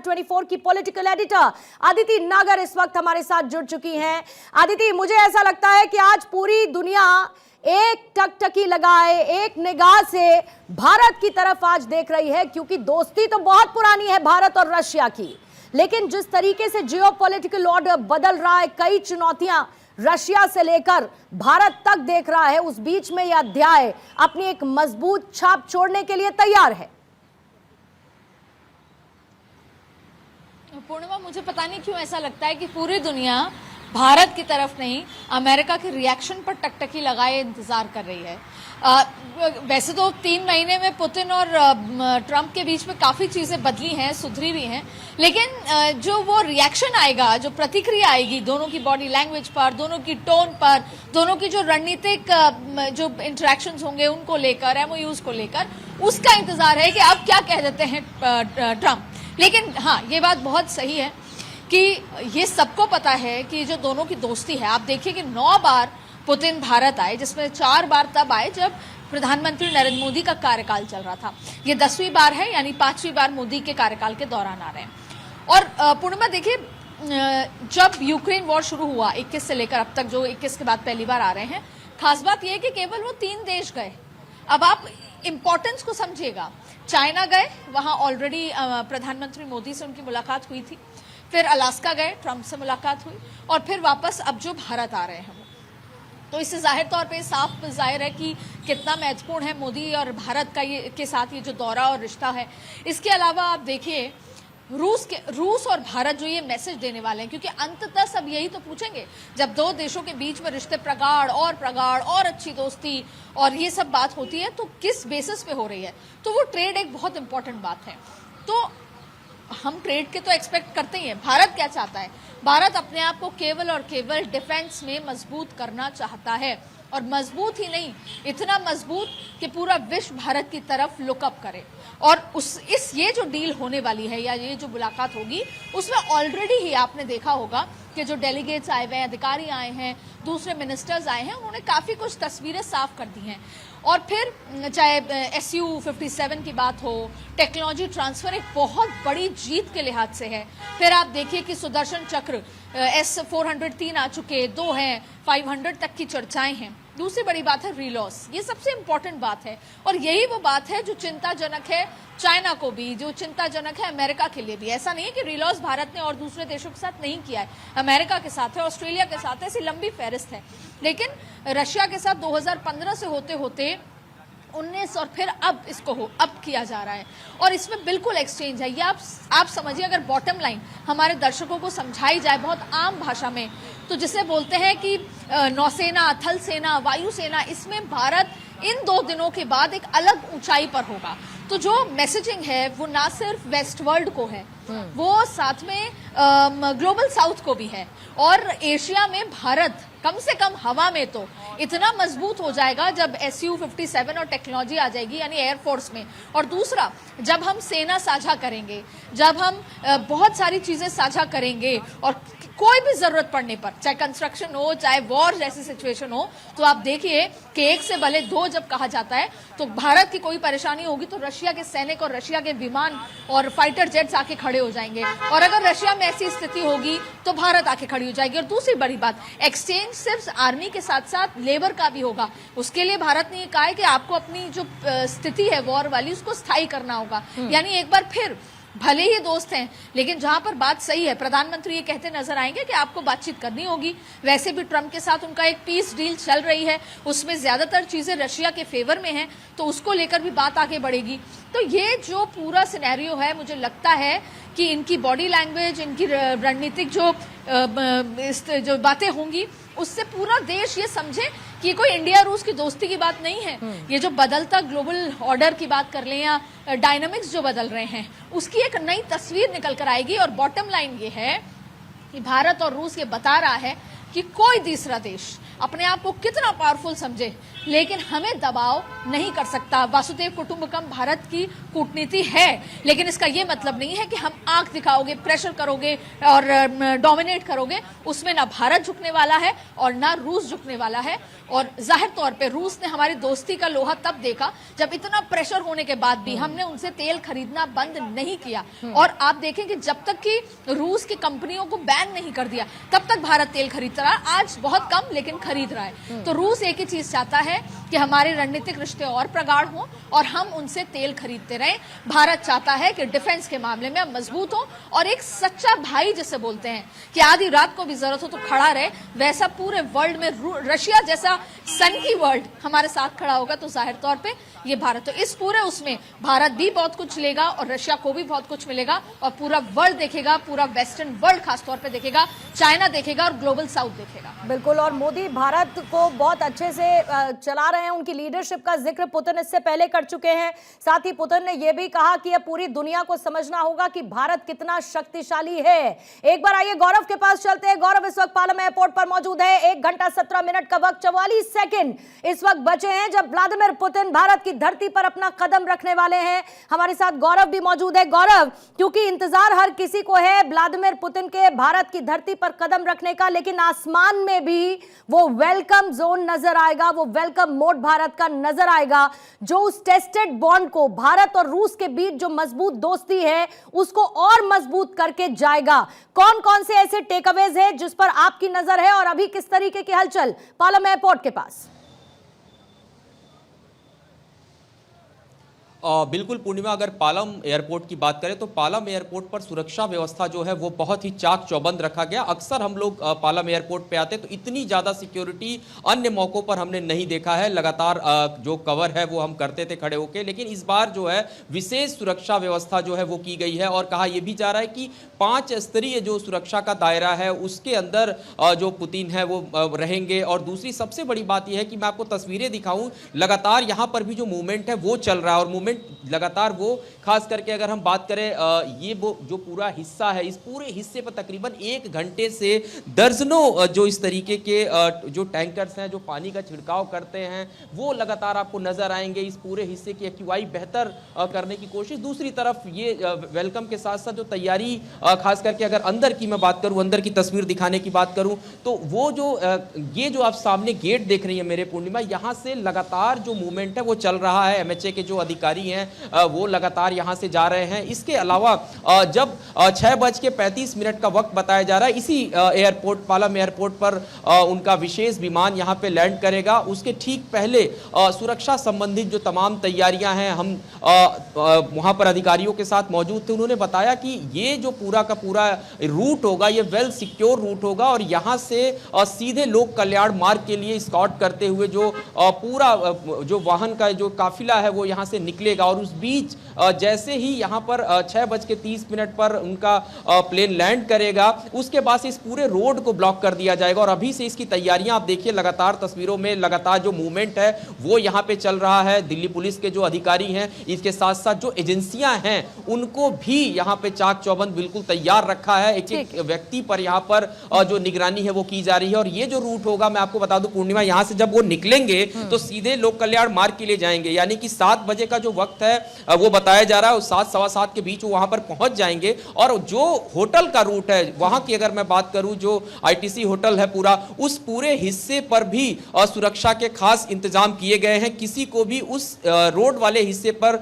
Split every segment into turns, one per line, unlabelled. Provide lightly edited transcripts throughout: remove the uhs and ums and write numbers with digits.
24 की political editor Aditi नागर इस वक्त हमारे साथ जुड़ चुकी हैं। अदिति, मुझे ऐसा लगता है कि आज पूरी दुनिया एक टकटकी लगाए, एक निगाह से भारत की तरफ आज देख रही है, क्योंकि दोस्ती तो बहुत पुरानी है भारत और रशिया की, लेकिन जिस तरीके से जियोपॉलिटिकल ऑर्डर बदल रहा है, कई चुनौतियां रशिया से लेकर भारत तक देख रहा है, उस बीच में यह अध्याय अपनी एक मजबूत छाप छोड़ने के लिए तैयार है।
पूर्णिमा, मुझे पता नहीं क्यों ऐसा लगता है कि पूरी दुनिया भारत की तरफ नहीं, अमेरिका के रिएक्शन पर टकटकी लगाए इंतजार कर रही है। वैसे तो 3 महीने में पुतिन और ट्रंप के बीच में काफी चीजें बदली हैं, सुधरी भी हैं, लेकिन जो वो रिएक्शन आएगा, जो प्रतिक्रिया आएगी दोनों की बॉडी लैंग्वेज पर, दोनों की टोन पर, दोनों की जो रणनीतिक जो इंटरेक्शंस होंगे उनको लेकर, एमओयूज को लेकर, उसका इंतजार है कि अब क्या कह देते हैं ट्रंप। लेकिन हाँ, ये बात बहुत सही है कि ये सबको पता है कि जो दोनों की दोस्ती है, आप देखिए कि 9 बार पुतिन भारत आए, जिसमें 4 बार तब आए जब प्रधानमंत्री नरेंद्र मोदी का कार्यकाल चल रहा था। ये 10वीं बार है, यानी 5वीं बार मोदी के कार्यकाल के दौरान आ रहे हैं। और पूर्णिमा देखिए, जब यूक्रेन वॉर शुरू हुआ 21 से लेकर अब तक, जो 21 के बाद पहली बार आ रहे हैं, खास बात यह है कि केवल वो 3 देश गए। अब आप इंपॉर्टेंस को समझिएगा, चाइना गए, वहां ऑलरेडी प्रधानमंत्री मोदी से उनकी मुलाकात हुई थी, फिर अलास्का गए, ट्रंप से मुलाकात हुई, और फिर वापस अब जो भारत आ रहे हैं वो, तो इससे जाहिर तौर पे साफ जाहिर है कि कितना महत्वपूर्ण है मोदी और भारत का के साथ ये जो दौरा और रिश्ता है। इसके अलावा आप देखिए रूस और भारत जो ये मैसेज देने वाले हैं, क्योंकि अंततः सब यही तो पूछेंगे, जब 2 देशों के बीच में रिश्ते प्रगाढ़ और अच्छी दोस्ती और ये सब बात होती है, तो किस बेसिस पे हो रही है, तो वो ट्रेड एक बहुत इंपॉर्टेंट बात है। तो हम ट्रेड के तो एक्सपेक्ट करते ही हैं। भारत क्या चाहता है? भारत अपने आप को केवल और केवल डिफेंस में मजबूत करना चाहता है, और मजबूत ही नहीं, इतना मजबूत कि पूरा विश्व भारत की तरफ लुकअप करे। और ये जो डील होने वाली है, या ये जो मुलाकात होगी, उसमें ऑलरेडी ही आपने देखा होगा कि जो डेलीगेट्स आए हुए हैं, अधिकारी आए हैं, दूसरे मिनिस्टर्स आए हैं, उन्होंने काफी कुछ तस्वीरें साफ कर दी हैं। और फिर चाहे SU-57 की बात हो, टेक्नोलॉजी ट्रांसफर एक बहुत बड़ी जीत के लिहाज से है। फिर आप देखिए कि सुदर्शन चक्र S-403 आ चुके, 2 हैं, 500 तक की चर्चाएं हैं। दूसरी बड़ी बात है रीलॉस, ये सबसे इंपॉर्टेंट बात है, और यही वो बात है जो चिंताजनक है चाइना को भी, जो चिंताजनक है अमेरिका के लिए भी। ऐसा नहीं है कि रीलॉस भारत ने और दूसरे देशों के साथ नहीं किया है, अमेरिका के साथ है, ऑस्ट्रेलिया के साथ है, ऐसी लंबी फहरिस्त है। लेकिन रशिया के साथ 2015 से होते होते 19 और फिर अब इसको अब किया जा रहा है, और इसमें बिल्कुल एक्सचेंज है। ये आप समझिए, अगर बॉटम लाइन हमारे दर्शकों को समझाई जाए बहुत आम भाषा में, तो जिसे बोलते हैं कि नौसेना, थल सेना, वायुसेना, इसमें भारत इन 2 दिनों के बाद एक अलग ऊंचाई पर होगा। तो जो मैसेजिंग है वो ना सिर्फ वेस्ट वर्ल्ड को है, वो साथ में ग्लोबल साउथ को भी है, और एशिया में भारत कम से कम हवा में तो इतना मजबूत हो जाएगा जब SU-57 और टेक्नोलॉजी आ जाएगी, यानी एयरफोर्स में। और दूसरा, जब हम सेना साझा करेंगे, जब हम बहुत सारी चीजें साझा करेंगे, और कोई भी जरूरत पड़ने पर, चाहे कंस्ट्रक्शन हो, चाहे वॉर जैसी सिचुएशन हो, तो आप देखिए कि 1 से भले 2 जब कहा जाता है, तो भारत की कोई परेशानी होगी तो रशिया के सैनिक और रशिया के विमान और फाइटर जेट्स आके खड़े हो जाएंगे, और अगर रशिया में ऐसी स्थिति होगी तो भारत आके खड़ी हो जाएगी। और दूसरी बड़ी बात, एक्सचेंज सिर्फ आर्मी के साथ साथ लेबर का भी होगा। उसके लिए भारत ने ये कहा है कि आपको अपनी जो स्थिति है वॉर वाली, उसको स्थायी करना होगा। यानी एक बार फिर, भले ही दोस्त हैं, लेकिन जहां पर बात सही है, प्रधानमंत्री ये कहते नजर आएंगे कि आपको बातचीत करनी होगी। वैसे भी ट्रंप के साथ उनका एक पीस डील चल रही है, उसमें ज्यादातर चीजें रशिया के फेवर में हैं, तो उसको लेकर भी बात आगे बढ़ेगी। तो ये जो पूरा सिनेरियो है, मुझे लगता है कि इनकी बॉडी लैंग्वेज, इनकी रणनीतिक जो बातें होंगी, उससे पूरा देश ये समझे कि ये कोई इंडिया रूस की दोस्ती की बात नहीं है। ये जो बदलता ग्लोबल ऑर्डर की बात कर लें, या डायनामिक्स जो बदल रहे हैं, उसकी एक नई तस्वीर निकल कर आएगी। और बॉटम लाइन ये है कि भारत और रूस ये बता रहा है कि कोई तीसरा देश अपने आप को कितना पावरफुल समझे लेकिन हमें दबाव नहीं कर सकता। वासुदेव कुटुंबकम भारत की कूटनीति है, लेकिन इसका यह मतलब नहीं है कि हम आंख दिखाओगे, प्रेशर करोगे और डोमिनेट करोगे, उसमें ना भारत झुकने वाला है और ना रूस झुकने वाला है। और जाहिर तौर पे रूस ने हमारी दोस्ती का लोहा तब देखा जब इतना प्रेशर होने के बाद भी हमने उनसे तेल खरीदना बंद नहीं किया। और आप देखें कि जब तक कि रूस की कंपनियों को बैन नहीं कर दिया तब तक भारत तेल खरीदता रहा, आज बहुत कम लेकिन खरीद रहा है। तो रूस एक ही चीज चाहता है कि हमारे रणनीतिक रिश्ते और प्रगाढ़ हों और हम उनसे तेल खरीदते रहें। भारत चाहता है कि डिफेंस के मामले में हम मजबूत हों और एक सच्चा भाई जिसे बोलते हैं कि आधी रात को भी जरूरत हो तो खड़ा रहे, वैसा पूरे वर्ल्ड में रशिया जैसा सन की वर्ल्ड हमारे साथ खड़ा होगा तो जाहिर तौर पे ये भारत, तो इस पूरे उसमें भारत भी बहुत कुछ लेगा और रशिया को भी बहुत कुछ मिलेगा और पूरा वर्ल्ड देखेगा, पूरा वेस्टर्न वर्ल्ड खासतौर पे देखेगा, चाइना देखेगा और ग्लोबल साउथ देखेगा।
बिल्कुल, और मोदी भारत को बहुत अच्छे से चला रहे हैं, उनकी लीडरशिप का जिक्र पुतिन इससे पहले कर चुके हैं। साथ ही पुतिन ने यह भी कहा कि अब पूरी दुनिया को समझना होगा कि भारत कितना शक्तिशाली है। एक बार आइए गौरव के पास चलते हैं। गौरव इस वक्त पालम एयरपोर्ट पर मौजूद है। 1 घंटा 17 मिनट का वक्त, 44 सेकंड इस वक्त बचे हैं जब व्लादिमीर पुतिन भारत की धरती पर अपना कदम रखने वाले हैं। हमारे साथ गौरव भी मौजूद है। गौरव, क्योंकि इंतजार हर किसी को है व्लादिमीर पुतिन के भारत की धरती पर कदम रखने का, लेकिन आसमान में भी वो वेलकम जोन नजर आएगा, वो वेलकम मोड भारत का नजर आएगा, जो उस टेस्टेड बॉन्ड को भारत और रूस के बीच जो मजबूत दोस्ती है उसको और मजबूत करके जाएगा। कौन कौन से ऐसे टेकअवेज है जिस पर आपकी नजर है और अभी किस तरीके की हलचल पालम एयरपोर्ट के पास?
बिल्कुल पूर्णिमा, अगर पालम एयरपोर्ट की बात करें तो पालम एयरपोर्ट पर सुरक्षा व्यवस्था जो है वो बहुत ही चाक चौबंद रखा गया। अक्सर हम लोग पालम एयरपोर्ट पे आते तो इतनी ज़्यादा सिक्योरिटी अन्य मौक़ों पर हमने नहीं देखा है। लगातार जो कवर है वो हम करते थे खड़े होके, लेकिन इस बार जो है विशेष सुरक्षा व्यवस्था जो है वो की गई है और कहा यह भी जा रहा है कि 5 स्तरीय जो सुरक्षा का दायरा है उसके अंदर जो पुतिन है वो रहेंगे। और दूसरी सबसे बड़ी बात यह है कि मैं आपको तस्वीरें दिखाऊं, लगातार यहाँ पर भी जो मूवमेंट है वो चल रहा है और मूवमेंट लगातार वो, खास करके अगर हम बात करें ये वो जो पूरा हिस्सा है, इस पूरे हिस्से पर तकरीबन 1 घंटे से दर्जनों जो इस तरीके के जो टैंकर्स हैं जो पानी का छिड़काव करते हैं वो लगातार आपको नजर आएंगे। इस पूरे हिस्से की एक्यूआई बेहतर करने की कोशिश। दूसरी तरफ ये वेलकम के साथ साथ जो तैयारी, खास करके अगर अंदर की मैं बात करूं, अंदर की तस्वीर दिखाने की बात करूं तो वो जो ये जो आप सामने गेट देख रही है मेरे पूर्णिमा, यहां से लगातार जो मूवमेंट है वो चल रहा है। एमएचए के जो अधिकारी हैं वो लगातार यहां से जा रहे हैं। इसके अलावा जब 6:35 का वक्त बताया जा रहा है, इसी एयरपोर्ट पालम एयरपोर्ट पर उनका विशेष विमान यहां पे लैंड करेगा। उसके ठीक पहले सुरक्षा संबंधित जो तमाम तैयारियां हैं, हम वहां पर अधिकारियों के साथ मौजूद थे, उन्होंने बताया कि ये जो पूरा का पूरा रूट होगा ये वेल सिक्योर रूट होगा और यहां से सीधे लोक कल्याण मार्ग के लिए स्कॉट करते हुए जो पूरा जो वाहन का जो काफिला है वो यहां से निकलेगा। और उस बीच जैसे ही यहां पर 6:30 पर उनका प्लेन लैंड करेगा, उसके बाद से इस पूरे रोड को ब्लॉक कर दिया जाएगा। और अभी से इसकी तैयारियां आप देखिए, लगातार तस्वीरों में लगातार जो मूवमेंट है वो यहां पे चल रहा है। दिल्ली पुलिस के जो अधिकारी हैं, इसके साथ साथ जो एजेंसियां हैं उनको भी यहां पे चाक चौबंद बिल्कुल तैयार रखा है। एक एक व्यक्ति पर यहां पर जो निगरानी है वो की जा रही है। और ये जो रूट होगा, मैं आपको बता दूं पूर्णिमा, यहां से जब वो निकलेंगे तो सीधे लोक कल्याण मार्ग के लिए जाएंगे, यानी कि 7 बजे का जो वक्त है वो बताया जा रहा है, 7 सवा 7 के बीच वो वहां पर पहुंच जाएंगे। और जो होटल का रूट है वहां की अगर मैं बात करूं, जो आईटीसी होटल है पूरा, उस पूरे हिस्से पर भी सुरक्षा के खास इंतजाम किए गए हैं। किसी को भी उस रोड वाले हिस्से पर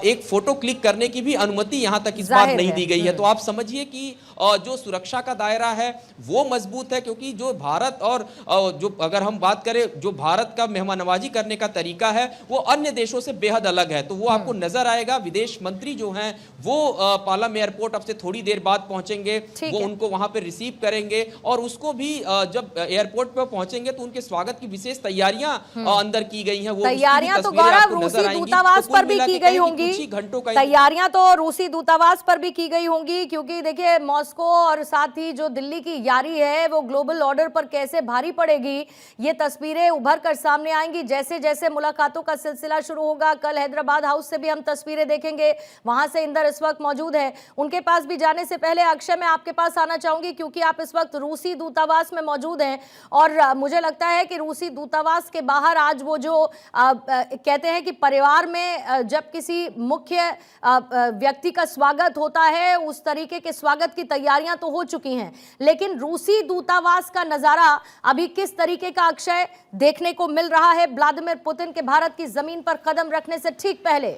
एक फोटो क्लिक करने की भी अनुमति यहां तक इस बार नहीं दी गई है। तो आप समझिए कि जो सुरक्षा का दायरा है वो मजबूत है, क्योंकि जो भारत और जो अगर हम बात करें जो भारत का मेहमाननवाजी करने का तरीका है वो अन्य देशों से बेहद अलग है। तो वो आपको नजर आएगा। विदेश मंत्री जो हैं वो पालम एयरपोर्ट अब से थोड़ी देर बाद पहुंचेंगे, वो उनको वहां पे रिसीव करेंगे और उसको भी जब एयरपोर्ट पर पहुंचेंगे तो उनके स्वागत की विशेष तैयारियां अंदर की गई हैं। वो
तैयारियां तो गौरव रूसी दूतावास पर भी की गई होंगी, तैयारियां तो रूसी दूतावास पर भी की गई होंगी, क्योंकि देखिए मॉस्को और साथ ही जो दिल्ली की यारी है वो ग्लोबल ऑर्डर पर कैसे भारी पड़ेगी, ये तस्वीरें उभर कर सामने आएंगी जैसे जैसे मुलाकातों का सिलसिला शुरू होगा। कल हैदराबाद हाउस से भी हम तस्वीरें देखेंगे, वहां से इंदर इस वक्त मौजूद है, उनके पास पास भी जाने से पहले अक्षय, मैं आपके पास आना चाहूंगी क्योंकि आप इस वक्त रूसी दूतावास में मौजूद हैं और मुझे लगता है कि रूसी दूतावास के बाहर आज वो जो कहते हैं कि परिवार में जब किसी मुख्य व्यक्ति का स्वागत होता है उस तरीके के स्वागत की तैयारियां तो हो चुकी हैं, लेकिन रूसी दूतावास का नजारा अभी किस तरीके का अक्षय देखने को मिल रहा है व्लादिमीर पुतिन के भारत की जमीन पर कदम रखने से ठीक पहले?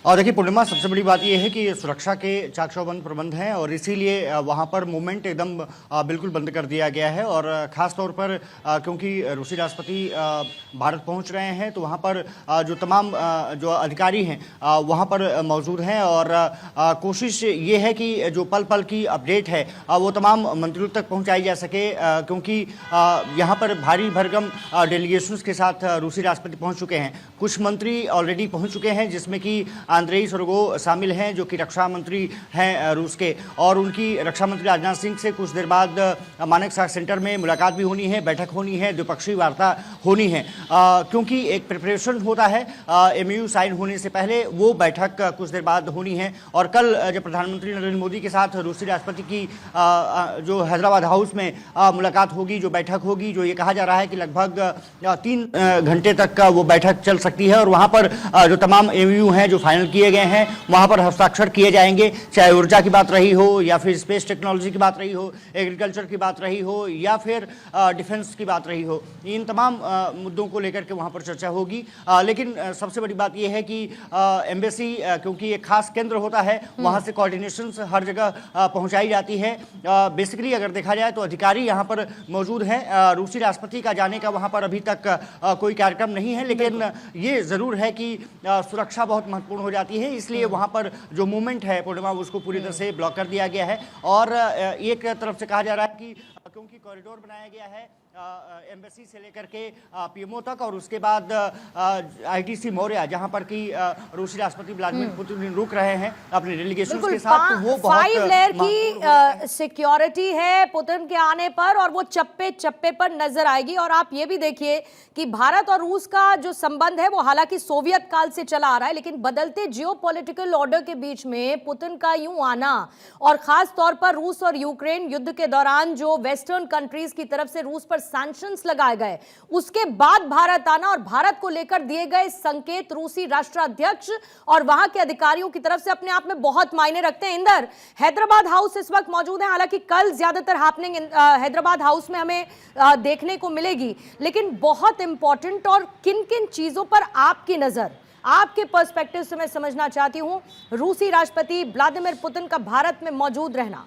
और देखिए पूर्णिमा, सबसे बड़ी बात यह है कि सुरक्षा के चाक चौबंद प्रबंध हैं और इसीलिए वहाँ पर मूवमेंट एकदम बिल्कुल बंद कर दिया गया है। और ख़ास तौर पर क्योंकि रूसी राष्ट्रपति भारत पहुँच रहे हैं तो वहाँ पर जो तमाम जो अधिकारी हैं वहाँ पर मौजूद हैं और कोशिश ये है कि जो पल पल की अपडेट है वो तमाम मंत्रियों तक पहुँचाई जा सके, क्योंकि यहाँ पर भारी भरकम डेलीगेशंस के साथ रूसी राष्ट्रपति पहुँच चुके हैं। कुछ मंत्री ऑलरेडी पहुँच चुके हैं जिसमें कि आंद्रेई शोइगु शामिल हैं जो कि रक्षा मंत्री हैं रूस के, और उनकी रक्षा मंत्री राजनाथ सिंह से कुछ देर बाद मानेक साख सेंटर में मुलाकात भी होनी है, बैठक होनी है, द्विपक्षीय वार्ता होनी है, क्योंकि एक प्रिपरेशन होता है MOU साइन होने से पहले, वो बैठक कुछ देर बाद होनी है। और कल जब प्रधानमंत्री नरेंद्र मोदी के साथ रूसी राष्ट्रपति की जो हैदराबाद हाउस में मुलाकात होगी, जो बैठक होगी, जो ये कहा जा रहा है कि लगभग 3 घंटे तक वो बैठक चल सकती है और वहाँ पर जो तमाम MOU हैं जो फाइनल किए गए हैं वहां पर हस्ताक्षर किए जाएंगे, चाहे ऊर्जा की बात रही हो या फिर स्पेस टेक्नोलॉजी की बात रही हो, एग्रीकल्चर की बात रही हो या फिर डिफेंस की बात रही हो, इन तमाम मुद्दों को लेकर के वहां पर चर्चा होगी। लेकिन सबसे बड़ी बात यह है कि एम्बेसी क्योंकि एक खास केंद्र होता है, वहां से कोऑर्डिनेशन हर जगह पहुंचाई जाती है। बेसिकली अगर देखा जाए तो अधिकारी यहाँ पर मौजूद हैं, रूसी राष्ट्रपति का जाने का वहां पर अभी तक कोई कार्यक्रम नहीं है, लेकिन ये जरूर है कि सुरक्षा बहुत महत्वपूर्ण हो जाती है, इसलिए वहां पर जो मूवमेंट है पूर्णिमा उसको पूरी तरह से ब्लॉक कर दिया गया है। और एक तरफ से कहा जा रहा है कि क्योंकि कॉरिडोर बनाया गया है एम्बेसी से लेकर के PMO तक और उसके बाद ITC मौर्या जहां पर कि रूसी राष्ट्रपति व्लादिमीर पुतिन रुक रहे हैं अपने डेलीगेशन के साथ, तो वो बहुत
5 लेयर की सिक्योरिटी है पुतिन के आने पर और वो चप्पे चप्पे पर नजर आएगी। और आप ये भी देखिए कि भारत और रूस का जो संबंध है वो हालांकि सोवियत काल से चला आ रहा है, लेकिन बदलते जियोपॉलिटिकल ऑर्डर के बीच में पुतिन का यूं आना और खास तौर पर रूस और यूक्रेन युद्ध के दौरान जो वेस्टर्न कंट्रीज की तरफ से रूस पर सैंक्शंस लगाए गए, उसके बाद भारत आना और भारत को लेकर दिए गए संकेत रूसी राष्ट्राध्यक्ष और वहां के अधिकारियों की तरफ से अपने आप में बहुत मायने रखते हैं। इंदर, हैदराबाद हाउस इस वक्त मौजूद है, हालांकि कल ज्यादातर हैपनिंग हैदराबाद हाउस में हमें देखने को मिलेगी, लेकिन बहुत इंपॉर्टेंट और किन किन चीजों पर आपकी नजर, आपके पर्सपेक्टिव से मैं समझना चाहती हूं रूसी राष्ट्रपति व्लादिमीर पुतिन का भारत में मौजूद रहना?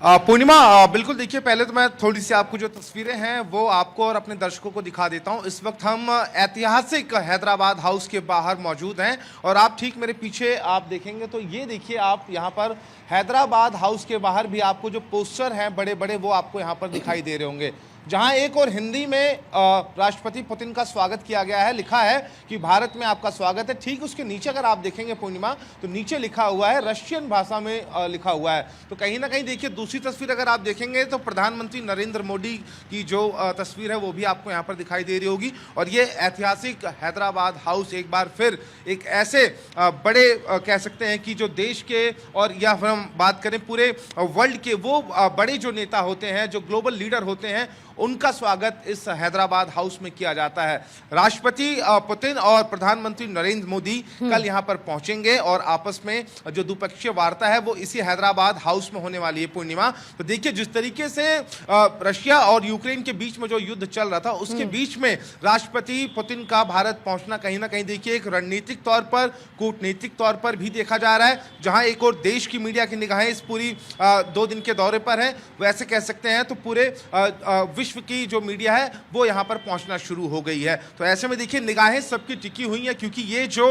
पूर्णिमा, बिल्कुल देखिए, पहले तो मैं थोड़ी सी आपको जो तस्वीरें हैं वो आपको और अपने दर्शकों को दिखा देता हूं। इस वक्त हम ऐतिहासिक हैदराबाद हाउस के बाहर मौजूद हैं और आप ठीक मेरे पीछे आप देखेंगे तो ये देखिए, आप यहां पर हैदराबाद हाउस के बाहर भी आपको जो पोस्टर हैं बड़े बड़े वो आपको यहां पर दिखाई दे रहे होंगे, जहां एक और हिंदी में राष्ट्रपति पुतिन का स्वागत किया गया है, लिखा है कि भारत में आपका स्वागत है। ठीक उसके नीचे अगर आप देखेंगे पूर्णिमा तो नीचे लिखा हुआ है, रशियन भाषा में लिखा हुआ है। तो कहीं ना कहीं देखिए, दूसरी तस्वीर अगर आप देखेंगे तो प्रधानमंत्री नरेंद्र मोदी की जो तस्वीर है वो भी आपको यहाँ पर दिखाई दे रही होगी। और ये ऐतिहासिक हैदराबाद हाउस एक बार फिर एक ऐसे बड़े कह सकते हैं कि जो देश के और या फिर हम बात करें पूरे वर्ल्ड के वो बड़े जो नेता होते हैं, जो ग्लोबल लीडर होते हैं, उनका स्वागत इस हैदराबाद हाउस में किया जाता है। राष्ट्रपति पुतिन और प्रधानमंत्री नरेंद्र मोदी कल यहां पर पहुंचेंगे और आपस में जो द्विपक्षीय वार्ता है वो इसी हैदराबाद हाउस में होने वाली है। पूर्णिमा, तो देखिए जिस तरीके से रशिया और यूक्रेन के बीच में जो युद्ध चल रहा था उसके बीच में राष्ट्रपति पुतिन का भारत पहुंचना कहीं ना कहीं देखिए एक रणनीतिक तौर पर, कूटनीतिक तौर पर भी देखा जा रहा है। जहां एक और देश की मीडिया की निगाहें इस पूरी 2 दिन के दौरे पर है, वैसे कह सकते हैं तो पूरे विश्व की जो मीडिया है वो यहां पर पहुंचना शुरू हो गई है। तो ऐसे में देखिए निगाहें सबकी टिकी हुई हैं, क्योंकि ये जो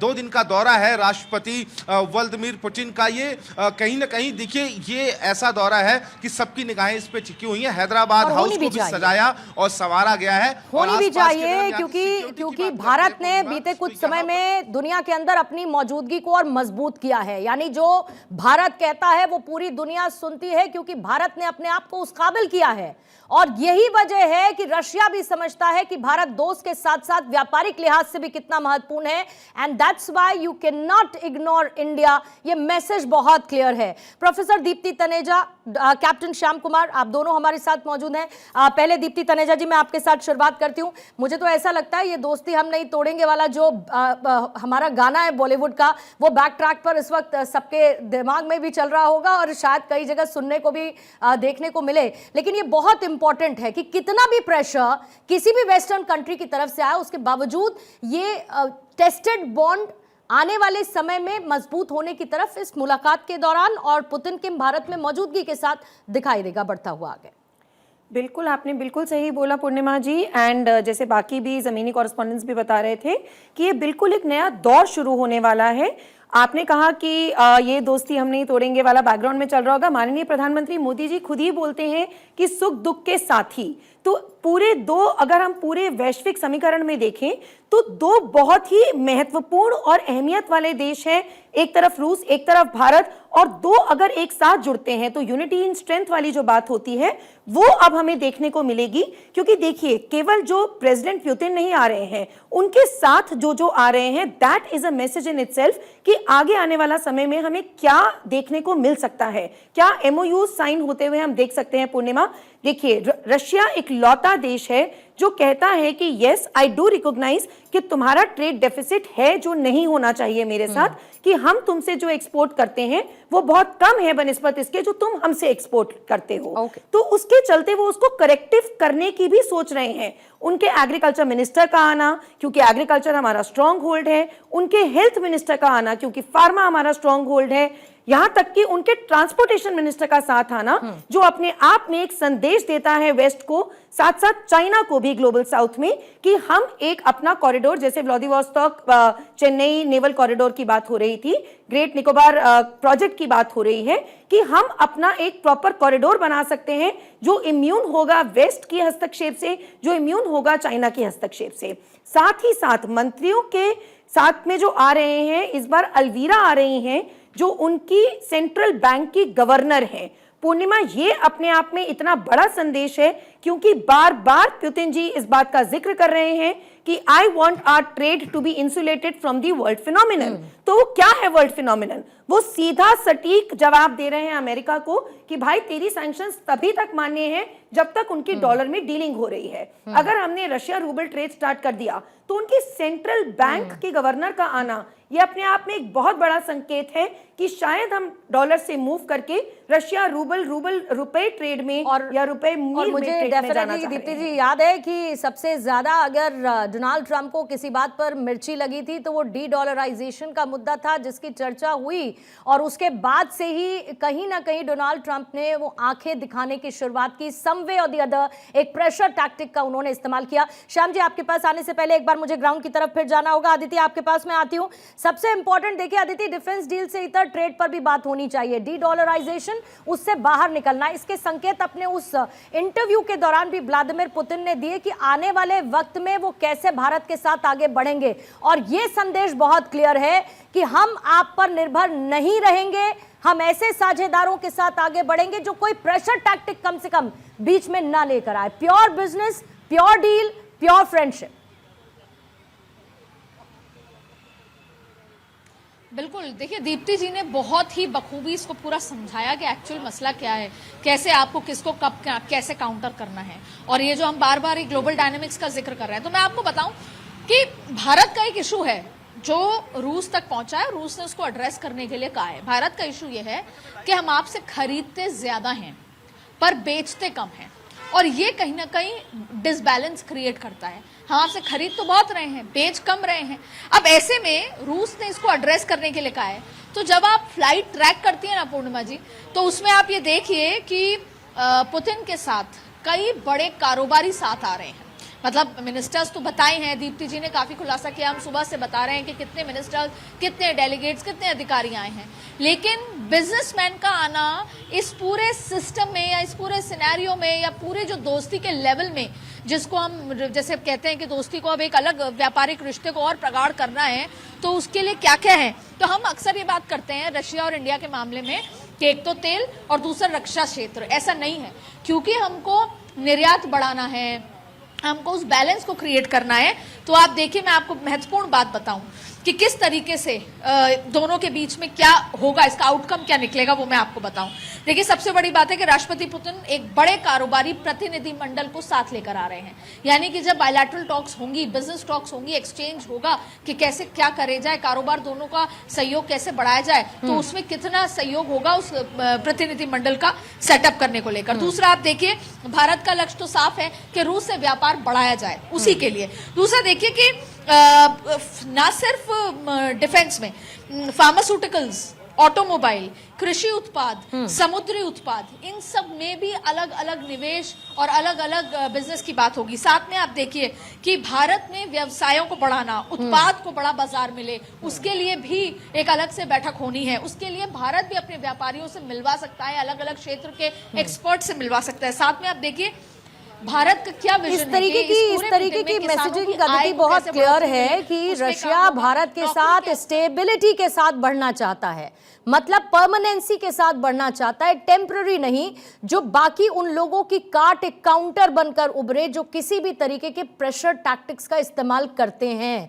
2 दिन का दौरा है राष्ट्रपति व्लादिमीर पुतिन का, ये कहीं ना कहीं देखिए ये ऐसा दौरा है कि सबकी निगाहें इस पे टिकी हुई हैं। हैदराबाद हाउस को भी सजाया और संवारा गया है,
होनी भी चाहिए, क्योंकि भारत ने बीते कुछ समय में दुनिया के अंदर अपनी मौजूदगी को और मजबूत किया है। यानी जो भारत कहता है वो पूरी दुनिया सुनती है, क्योंकि भारत ने अपने आप को उस काबिल किया है। और और यही वजह है कि रशिया भी समझता है कि भारत दोस्त के साथ साथ व्यापारिक लिहाज से भी कितना महत्वपूर्ण है, and that's why you can not ignore India. ये मैसेज बहुत क्लियर है। प्रोफेसर दीप्ति तनेजा, कैप्टन श्याम कुमार, आप दोनों हमारे साथ मौजूद हैं। पहले दीप्ति तनेजा जी, मैं आपके साथ शुरुआत करती हूं। मुझे तो ऐसा लगता है ये दोस्ती हम नहीं तोड़ेंगे वाला जो हमारा गाना है बॉलीवुड का, वो बैक ट्रैक पर इस वक्त सबके दिमाग में भी चल रहा होगा और शायद कई जगह सुनने को भी देखने को मिले। लेकिन ये बहुत इंपॉर्टेंट है कि कितना भी प्रेशर किसी भी वेस्टर्न कंट्री की तरफ से आया, उसके बावजूद ये टेस्टेड बॉन्ड आने वाले समय में मजबूत होने की तरफ इस मुलाकात के दौरान और पुतिन की भारत में मौजूदगी के साथ दिखाई देगा बढ़ता हुआ आगे।
बिल्कुल, आपने बिल्कुल सही बोला पूर्णिमा जी। एंड जैसे बाकी भी ज़मीनी कॉरेस्पॉन्डेंट्स भी बता रहे थे कि ये बिल्कुल एक नया दौर शुरू होने वाला है। आपने कहा कि ये दोस्ती हम नहीं तोड़ेंगे वाला बैकग्राउंड में चल रहा होगा। माननीय प्रधानमंत्री मोदी जी खुद ही बोलते हैं कि सुख दुख के साथी। तो पूरे दो, अगर हम पूरे वैश्विक समीकरण में देखें तो दो बहुत ही महत्वपूर्ण और अहमियत वाले देश हैं, एक तरफ रूस, एक तरफ भारत, और दो अगर एक साथ जुड़ते हैं तो यूनिटी इन स्ट्रेंथ वाली जो बात होती है वो अब हमें देखने को मिलेगी। क्योंकि देखिए, केवल जो प्रेसिडेंट पुतिन नहीं आ रहे हैं, उनके साथ जो आ रहे हैं, that is a message in itself कि आगे आने वाला समय में हमें क्या देखने को मिल सकता है, क्या एमओयू साइन होते हुए हम देख सकते हैं। पूर्णिमा देखिए, रशिया एक लौता देश है जो कहता है कि यस आई डू रिकॉग्नाइज कि तुम्हारा ट्रेड डेफिसिट है जो नहीं होना चाहिए मेरे साथ, कि हम तुमसे जो एक्सपोर्ट करते हैं वो बहुत कम है बनिस्बत इसके जो तुम हमसे एक्सपोर्ट करते हो। तो उसके चलते वो उसको करेक्टिव करने की भी सोच रहे हैं। उनके एग्रीकल्चर मिनिस्टर का आना, क्योंकि एग्रीकल्चर हमारा स्ट्रांग होल्ड है, उनके हेल्थ मिनिस्टर का आना, क्योंकि फार्मा हमारा स्ट्रांग होल्ड है, यहां तक कि उनके ट्रांसपोर्टेशन मिनिस्टर का साथ आना, जो अपने आप में एक संदेश देता है वेस्ट को, साथ साथ चाइना को भी ग्लोबल साउथ में, कि हम एक अपना कॉरिडोर, जैसे व्लादिवोस्टॉक चेन्नई नेवल कॉरिडोर की बात हो रही थी, ग्रेट निकोबार प्रोजेक्ट की बात हो रही है, कि हम अपना एक प्रॉपर कॉरिडोर बना सकते हैं जो इम्यून होगा वेस्ट की हस्तक्षेप से, जो इम्यून होगा चाइना की हस्तक्षेप से। साथ ही साथ मंत्रियों के साथ में जो आ रहे हैं, इस बार अलवीरा आ रही हैं जो उनकी सेंट्रल बैंक की गवर्नर हैं। पूर्णिमा, ये अपने आप में इतना बड़ा संदेश है क्योंकि बार बार पुतिन जी इस बात का जिक्र कर रहे हैं कि I want our trade to be insulated from the world phenomenon. तो वो क्या है वर्ल्ड फिनोमिनन? वो सीधा सटीक जवाब दे रहे हैं अमेरिका को कि भाई तेरी सैंक्शंस तभी तक मान्य है जब तक उनकी डॉलर में डीलिंग हो रही है। अगर हमने रशिया रूबल ट्रेड स्टार्ट कर दिया तो उनकी सेंट्रल बैंक के गवर्नर का आना ये अपने आप में एक बहुत बड़ा संकेत है कि शायद हम डॉलर से मूव करके रशिया रूबल रुपए ट्रेड में या रुपए
और मुझे डेफिनेटली दीप्ति जी याद है कि सबसे ज्यादा अगर डोनाल्ड ट्रंप को किसी बात पर मिर्ची लगी थी तो वो डी डॉलराइजेशन का मुद्दा था जिसकी चर्चा हुई, और उसके बाद से ही कहीं ना कहीं डोनाल्ड ट्रंप ने वो आंखें दिखाने की शुरुआत की। सम वे और द अदर एक प्रेशर टैक्टिक का उन्होंने इस्तेमाल किया। श्याम जी, आपके पास आने से पहले एक बार मुझे ग्राउंड की तरफ फिर जाना होगा। अदिति, आपके पास मैं आती हूँ। सबसे इंपॉर्टेंट देखिए अदिति, डिफेंस डील से इतर ट्रेड पर भी बात होनी चाहिए, डी डॉलराइजेशन, उससे बाहर निकलना। इसके संकेत अपने उस इंटरव्यू के दौरान भी व्लादिमीर पुतिन ने दिए कि आने वाले वक्त में वो कैसे भारत के साथ आगे बढ़ेंगे, और ये संदेश बहुत क्लियर है कि हम आप पर निर्भर नहीं रहेंगे, हम ऐसे साझेदारों के साथ आगे बढ़ेंगे जो कोई प्रेशर टैक्टिक कम से कम बीच में ना लेकर आए। Pure business, pure deal, pure friendship.
बिल्कुल, देखिए दीप्ति जी ने बहुत ही बखूबी इसको पूरा समझाया कि एक्चुअल मसला क्या है, कैसे आपको किसको कब कैसे काउंटर करना है। और ये जो हम बार बार एक ग्लोबल डायनेमिक्स का जिक्र कर रहे हैं, तो मैं आपको बताऊं कि भारत का एक इशू है जो रूस तक पहुंचा है, रूस ने उसको एड्रेस करने के लिए कहा है। भारत का इशू ये है कि हम आपसे खरीदते ज्यादा हैं पर बेचते कम हैं, और ये कहीं ना कहीं डिसबैलेंस क्रिएट करता है। हम आपसे खरीद तो बहुत रहे हैं, बेच कम रहे हैं। अब ऐसे में रूस ने इसको एड्रेस करने के लिए कहा है। तो जब आप फ्लाइट ट्रैक करती हैं ना पूर्णिमा जी, तो उसमें आप ये देखिए कि पुतिन के साथ कई बड़े कारोबारी साथ आ रहे हैं। मतलब मिनिस्टर्स तो बताए हैं, दीप्ति जी ने काफी खुलासा किया, हम सुबह से बता रहे हैं कि कितने मिनिस्टर्स, कितने डेलीगेट्स, कितने अधिकारी आए हैं। लेकिन बिजनेसमैन का आना इस पूरे सिस्टम में या इस पूरे सिनेरियो में या पूरे जो दोस्ती के लेवल में, जिसको हम जैसे कहते हैं कि दोस्ती को अब एक अलग व्यापारिक रिश्ते को और प्रगाढ़ करना है, तो उसके लिए क्या क्या है। तो हम अक्सर ये बात करते हैं रशिया और इंडिया के मामले में कि एक तो तेल और दूसरा रक्षा क्षेत्र। ऐसा नहीं है, क्योंकि हमको निर्यात बढ़ाना है, हमको उस बैलेंस को क्रिएट करना है। तो आप देखिए, मैं आपको महत्वपूर्ण बात बताऊं कि किस तरीके से दोनों के बीच में क्या होगा, इसका आउटकम क्या निकलेगा, वो मैं आपको बताऊं। देखिए, सबसे बड़ी बात है कि राष्ट्रपति पुतिन एक बड़े कारोबारी प्रतिनिधि मंडल को साथ लेकर आ रहे हैं। यानी कि जब बायलैटरल टॉक्स होंगी, बिजनेस टॉक्स होंगी, एक्सचेंज होगा कि कैसे क्या करे जाए, कारोबार दोनों का सहयोग कैसे बढ़ाया जाए, तो उसमें कितना सहयोग होगा उस प्रतिनिधि मंडल का सेटअप करने को लेकर। दूसरा, आप देखिए, भारत का लक्ष्य तो साफ है कि रूस से व्यापार बढ़ाया जाए, उसी के लिए। दूसरा देखिए कि ना सिर्फ डिफेंस में, फार्मास्यूटिकल्स, ऑटोमोबाइल, कृषि उत्पाद, समुद्री उत्पाद, इन सब में भी अलग अलग निवेश और अलग अलग बिजनेस की बात होगी। साथ में आप देखिए कि भारत में व्यवसायों को बढ़ाना, उत्पाद को बड़ा बाजार मिले, उसके लिए भी एक अलग से बैठक होनी है। उसके लिए भारत भी अपने व्यापारियों से मिलवा सकता है, अलग अलग क्षेत्र के एक्सपर्ट से मिलवा सकता है। साथ में आप देखिए भारत का क्या विजन
इस तरीके की मैसेजिंग अदिति बहुत क्लियर है कि रशिया भारत के साथ स्टेबिलिटी के साथ बढ़ना चाहता है, मतलब परमानेंसी के साथ बढ़ना चाहता है, टेम्पररी नहीं, जो बाकी उन लोगों की काट एक काउंटर बनकर उभरे जो किसी भी तरीके के प्रेशर टैक्टिक्स का इस्तेमाल करते हैं।